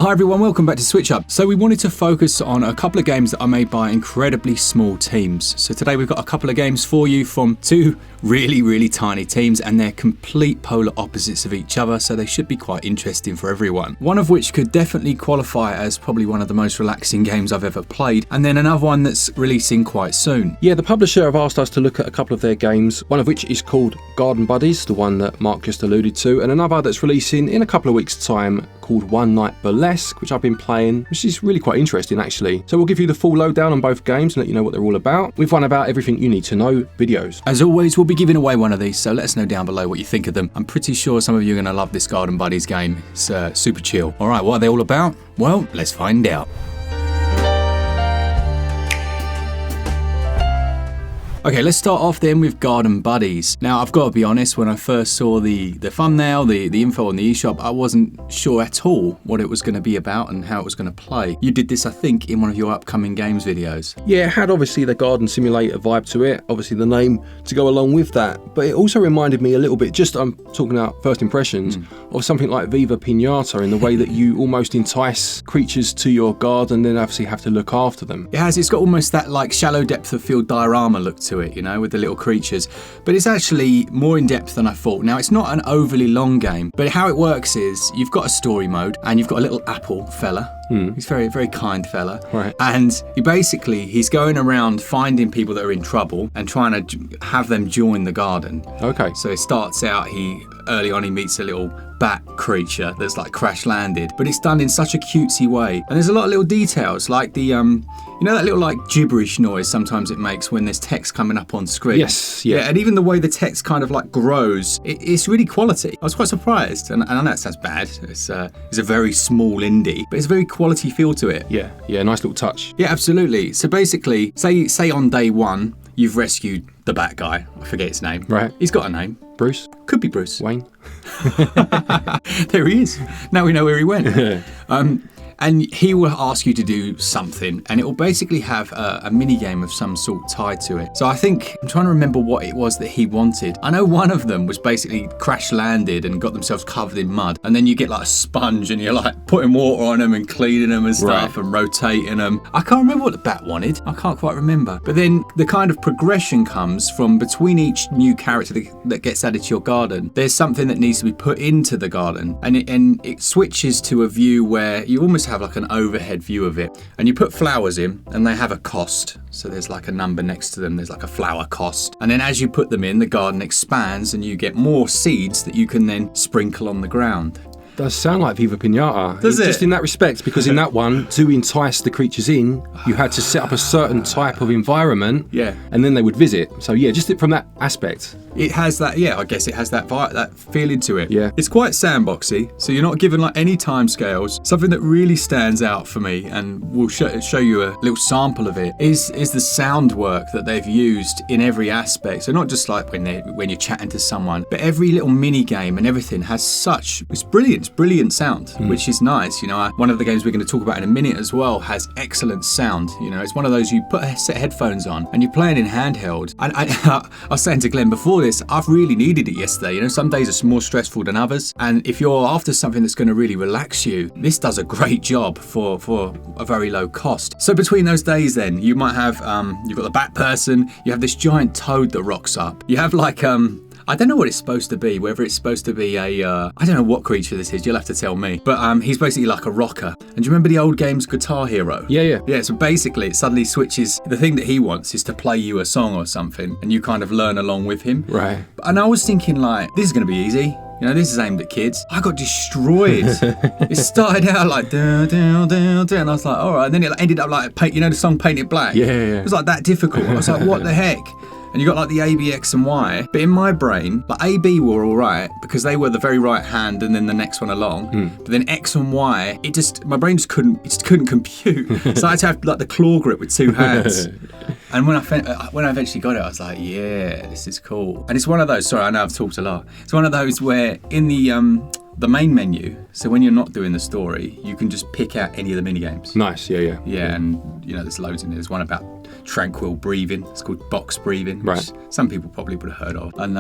Hi everyone, welcome back to Switch Up. So we wanted to focus on a couple of games that are made by incredibly small teams. So today we've got a couple of games for you from two really tiny teams, and they're complete polar opposites of each other, so they should be quite interesting for everyone. One of which could definitely qualify as probably one of the most relaxing games I've ever played, and then another one that's releasing quite soon. Yeah, the publisher have asked us to look at a couple of their games, one of which is called GardenBuddies, the one that Mark just alluded to, and another that's releasing in a couple of weeks' time called One Night Burlesque, which I've been playing, which is really quite interesting actually. So we'll give you the full lowdown on both games and let you know what they're all about. We've run about everything you need to know videos. As always, we'll be giving away one of these, so let us know down below what you think of them. I'm pretty sure some of you are going to love this GardenBuddies game. It's super chill. Alright, what are they all about? Well, let's find out. Okay, let's start off then with GardenBuddies. Now, I've got to be honest, when I first saw the thumbnail, the info on the eShop, I wasn't sure at all what it was going to be about and how it was going to play. You did this, I think, in one of your upcoming games videos. Yeah, it had obviously the garden simulator vibe to it, obviously the name to go along with that, but it also reminded me a little bit, just I'm talking about first impressions, of something like Viva Pinata in the way that you almost entice creatures to your garden, then obviously have to look after them. It's got almost that like shallow depth of field diorama look to it, you know, with the little creatures, but it's actually more in depth than I thought. Now, it's not an overly long game, but how it works is you've got a story mode and you've got a little apple fella. He's very kind fella. Right. And he's going around finding people that are in trouble and trying to have them join the garden. Okay. So it starts out, early on he meets a little bat creature that's like crash landed, but it's done in such a cutesy way. And there's a lot of little details, like the you know that little like gibberish noise sometimes it makes when there's text coming up on screen? Yes, yeah. And even the way the text kind of like grows, it's really quality. I was quite surprised, and I know it sounds bad. It's a very small indie, but it's a very quality feel to it. Yeah, nice little touch. Yeah, absolutely. So basically, say on day one, you've rescued the bat guy. I forget his name. Right. He's got a name. Bruce? Could be Bruce. Wayne? There he is. Now we know where he went. And he will ask you to do something, and it will basically have a mini game of some sort tied to it. So I'm trying to remember what it was that he wanted. I know one of them was basically crash landed and got themselves covered in mud, and then you get like a sponge and you're like putting water on them and cleaning them and stuff, and rotating them. I can't remember what the bat wanted. I can't quite remember. But then the kind of progression comes from between each new character that gets added to your garden. There's something that needs to be put into the garden, and it switches to a view where you almost have like an overhead view of it, and you put flowers in and they have a cost, so there's like a number next to them, there's like a flower cost, and then as you put them in, the garden expands and you get more seeds that you can then sprinkle on the ground. Does sound like Viva Pinata. Does it? Just in that respect, because in that one, to entice the creatures in, you had to set up a certain type of environment, and then they would visit. So yeah, just from that aspect. It has that, I guess it has that feeling to it. Yeah. It's quite sandboxy, so you're not given like any time scales. Something that really stands out for me, and we'll show you a little sample of it, is the sound work that they've used in every aspect. So not just like when you're chatting to someone, but every little mini game and everything has it's brilliant sound, which is nice. You know, one of the games we're going to talk about in a minute as well has excellent sound. You know, it's one of those you put a set of headphones on and you're playing in handheld. And I was saying to Glenn before this, I've really needed it yesterday. You know, some days are more stressful than others, and if you're after something that's going to really relax you, this does a great job for a very low cost. So between those days then, you might have you've got the bat person, you have this giant toad that rocks up, you have like I don't know what it's supposed to be, whether it's supposed to be I don't know what creature this is, you'll have to tell me. But he's basically like a rocker. And do you remember the old game's Guitar Hero? Yeah. Yeah, so basically it suddenly switches, the thing that he wants is to play you a song or something, and you kind of learn along with him. Right. And I was thinking like, this is going to be easy. You know, this is aimed at kids. I got destroyed. It started out like, and I was like, all right. And then it ended up like, the song Painted Black? Yeah. It was like that difficult. I was like, what the heck? And you got like the A, B, X and Y. But in my brain, like A, B were all right because they were the very right hand and then the next one along. But then X and Y, my brain just couldn't compute. So I had to have like the claw grip with two hands. And when I eventually got it, I was like, yeah, this is cool. And it's one of those, sorry, I know I've talked a lot. It's one of those where in the main menu, so when you're not doing the story, you can just pick out any of the mini games. Nice, yeah. Yeah, and you know, there's loads in there. There's one about tranquil breathing. It's called box breathing, which Right. some people probably would have heard of. And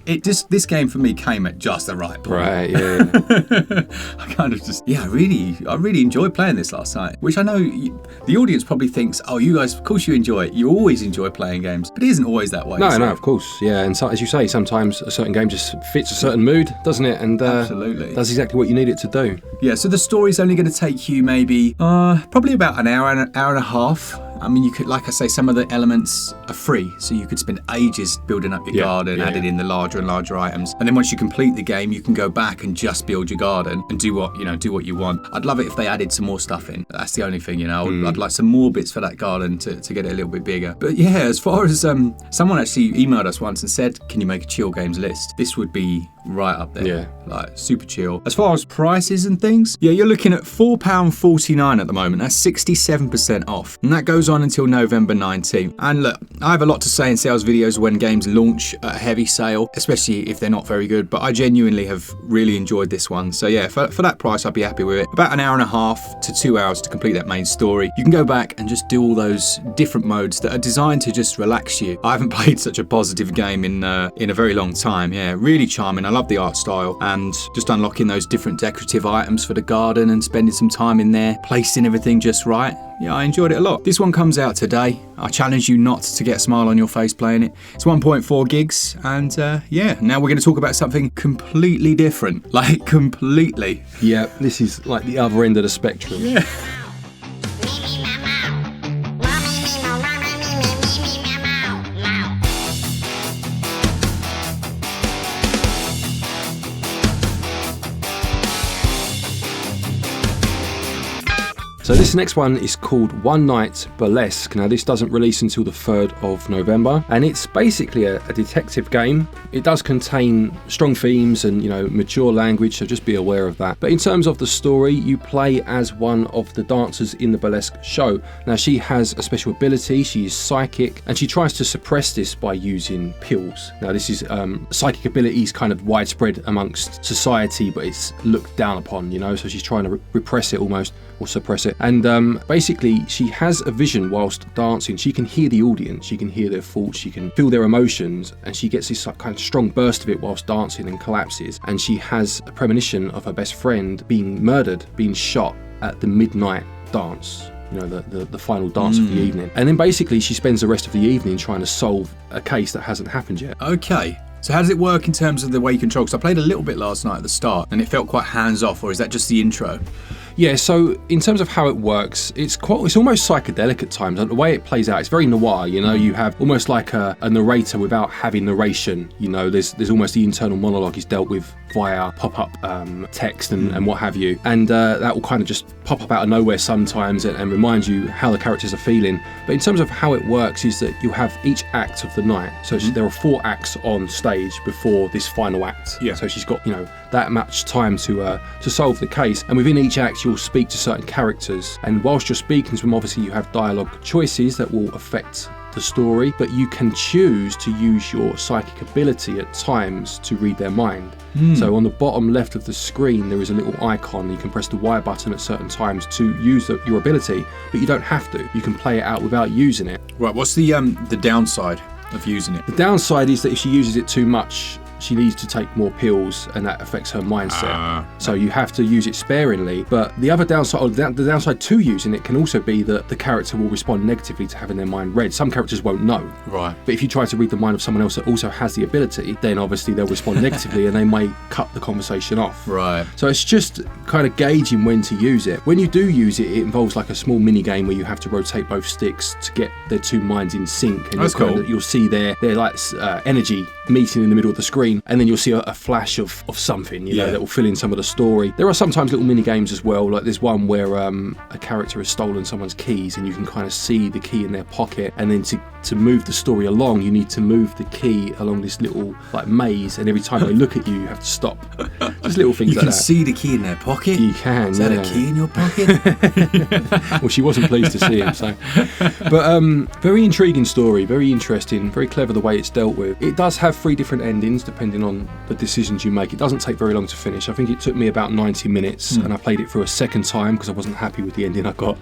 this game for me came at just the right point. Right, yeah. I kind of just, I really enjoyed playing this last night, which I know the audience probably thinks, oh, you guys, of course you enjoy it. You always enjoy playing games, but it isn't always that way. No, of course, yeah. And so, as you say, sometimes a certain game just fits a certain mood, doesn't it? And Absolutely. does exactly what you need it to do. Yeah, so the story's only going to take you maybe probably about an hour and a half. I mean, you could, like I say, some of the elements are free, so you could spend ages building up your garden, adding in the larger and larger items, and then once you complete the game, you can go back and just build your garden and do what you want. I'd love it if they added some more stuff in. That's the only thing, I'd like some more bits for that garden to get it a little bit bigger. But yeah, as far as someone actually emailed us once and said, can you make a chill games list? This would be right up there. Yeah. Like super chill. As far as prices and things, you're looking at £4.49 at the moment. That's 67% off. And that goes on until November 19th. And look, I have a lot to say in sales videos when games launch at a heavy sale, especially if they're not very good, but I genuinely have really enjoyed this one. So yeah, for that price, I'd be happy with it. About an hour and a half to 2 hours to complete that main story. You can go back and just do all those different modes that are designed to just relax you. I haven't played such a positive game in a very long time. Yeah, really charming. I love the art style, and just unlocking those different decorative items for the garden and spending some time in there, placing everything just right. Yeah, I enjoyed it a lot. This one comes out today. I challenge you not to get a smile on your face playing it. It's 1.4 gigs, and now we're going to talk about something completely different. Like, completely. Yeah, this is like the other end of the spectrum. Yeah. So this next one is called One Night Burlesque. Now this doesn't release until the 3rd of November, and it's basically a detective game. It does contain strong themes and mature language, so just be aware of that. But in terms of the story, you play as one of the dancers in the burlesque show. Now she has a special ability, she is psychic, and she tries to suppress this by using pills. Now this is psychic ability is kind of widespread amongst society, but it's looked down upon, so she's trying to repress it almost, or suppress it. And basically she has a vision whilst dancing. She can hear the audience, she can hear their thoughts, she can feel their emotions, and she gets this kind of strong burst of it whilst dancing and collapses. And she has a premonition of her best friend being murdered, being shot at the midnight dance. The final dance of the evening. And then basically she spends the rest of the evening trying to solve a case that hasn't happened yet. Okay. So how does it work in terms of the way you control? Because I played a little bit last night at the start and it felt quite hands-off, or is that just the intro? Yeah, so in terms of how it works, it's almost psychedelic at times. The way it plays out, it's very noir, you have almost like a narrator without having narration. There's almost the internal monologue is dealt with via pop-up text and what have you. And that will kind of just pop up out of nowhere sometimes and remind you how the characters are feeling. But in terms of how it works is that you have each act of the night. So there are 4 acts on stage before this final act. Yeah. So she's got, that much time to solve the case. And within each act, you'll speak to certain characters. And whilst you're speaking to them, obviously you have dialogue choices that will affect the story, but you can choose to use your psychic ability at times to read their mind. So on the bottom left of the screen there is a little icon. You can press the Y button at certain times to use your ability, but you don't have to. You can play it out without using it. Right, what's the downside of using it? The downside is that if she uses it too much, she needs to take more pills, and that affects her mindset. So you have to use it sparingly. But the other downside, or the downside to using it, can also be that the character will respond negatively to having their mind read. Some characters won't know. Right. But if you try to read the mind of someone else that also has the ability, then obviously they'll respond negatively and they may cut the conversation off. Right. So it's just kind of gauging when to use it. When you do use it, it involves like a small mini game where you have to rotate both sticks to get their 2 minds in sync. And that's cool. You'll see their like energy meeting in the middle of the screen, and then you'll see a flash of something, that will fill in some of the story. There are sometimes little mini games as well, like there's one where a character has stolen someone's keys and you can kind of see the key in their pocket, and then to move the story along you need to move the key along this little like maze, and every time they look at you you have to stop. Just little things like that. You can see the key in their pocket? You can. Is that a key in your pocket? Well, she wasn't pleased to see him, so. But very intriguing story, very interesting, very clever the way it's dealt with. It does have 3 different endings depending on the decisions you make. It doesn't take very long to finish. I think it took me about 90 minutes, and I played it through a second time because I wasn't happy with the ending I got.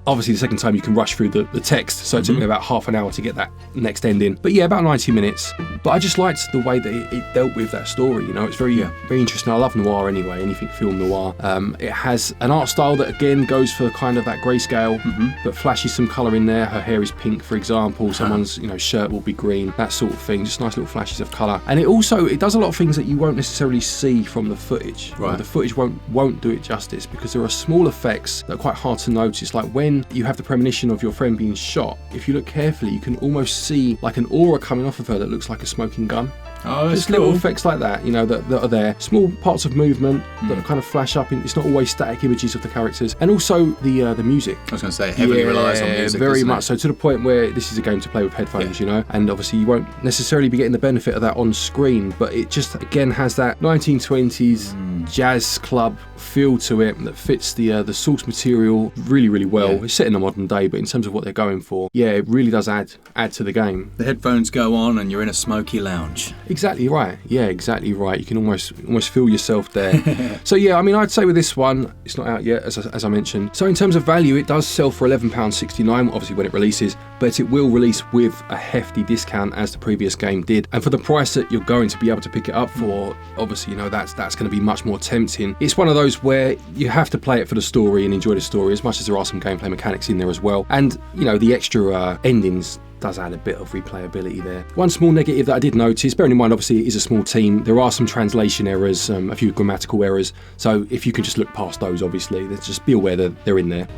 Obviously, the second time you can rush through the text, so it took me about half an hour to get that next ending. But yeah, about 90 minutes. But I just liked the way that it dealt with that story. You know, it's very interesting. I love noir anyway, anything film noir. It has an art style that again goes for kind of that grayscale, but flashes some colour in there. Her hair is pink, for example. Someone's shirt will be green, that sort of thing. Just nice little flashes of colour. And it does a lot of things that you won't necessarily see from the footage. Right. The footage won't do it justice because there are small effects that are quite hard to notice. Like when you have the premonition of your friend being shot, if you look carefully, you can almost see like an aura coming off of her that looks like a smoking gun. Oh, that's just little effects like that, that are there. Small parts of movement that kind of flash up. It's not always static images of the characters. And also the music. I was going to say, heavily relies on music. Very much so, to the point where this is a game to play with headphones, and obviously you won't necessarily be getting the benefit of that on screen, but it just, again, has that 1920s jazz club feel to it that fits the source material really, really well. Yeah. It's set in the modern day, but in terms of what they're going for, it really does add to the game. The headphones go on and you're in a smoky lounge. Exactly right. Yeah, exactly right. You can almost feel yourself there. So yeah, I mean, I'd say with this one, it's not out yet, as I mentioned. So in terms of value, it does sell for £11.69, obviously when it releases, but it will release with a hefty discount as the previous game did. And for the price that you're going to be able to pick it up for, obviously, that's going to be much more tempting. It's one of those where you have to play it for the story and enjoy the story, as much as there are some gameplay mechanics in there as well. And, the extra endings does add a bit of replayability there. One small negative that I did notice, bearing in mind obviously it is a small team, there are some translation errors, a few grammatical errors, so if you can just look past those, obviously, just be aware that they're in there.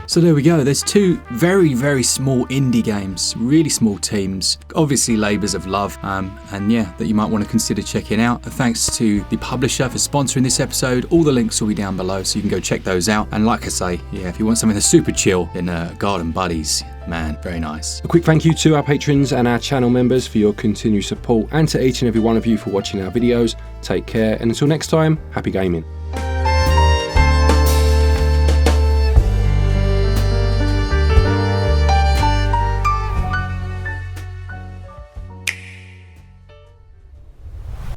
So there we go, there's two very, very small indie games, really small teams, obviously labours of love, that you might want to consider checking out. Thanks to the publisher for sponsoring this episode. All the links will be down below, so you can go check those out. And like I say, if you want something that's super chill, then GardenBuddies, man, very nice. A quick thank you to our patrons and our channel members for your continued support, and to each and every one of you for watching our videos. Take care, and until next time, happy gaming.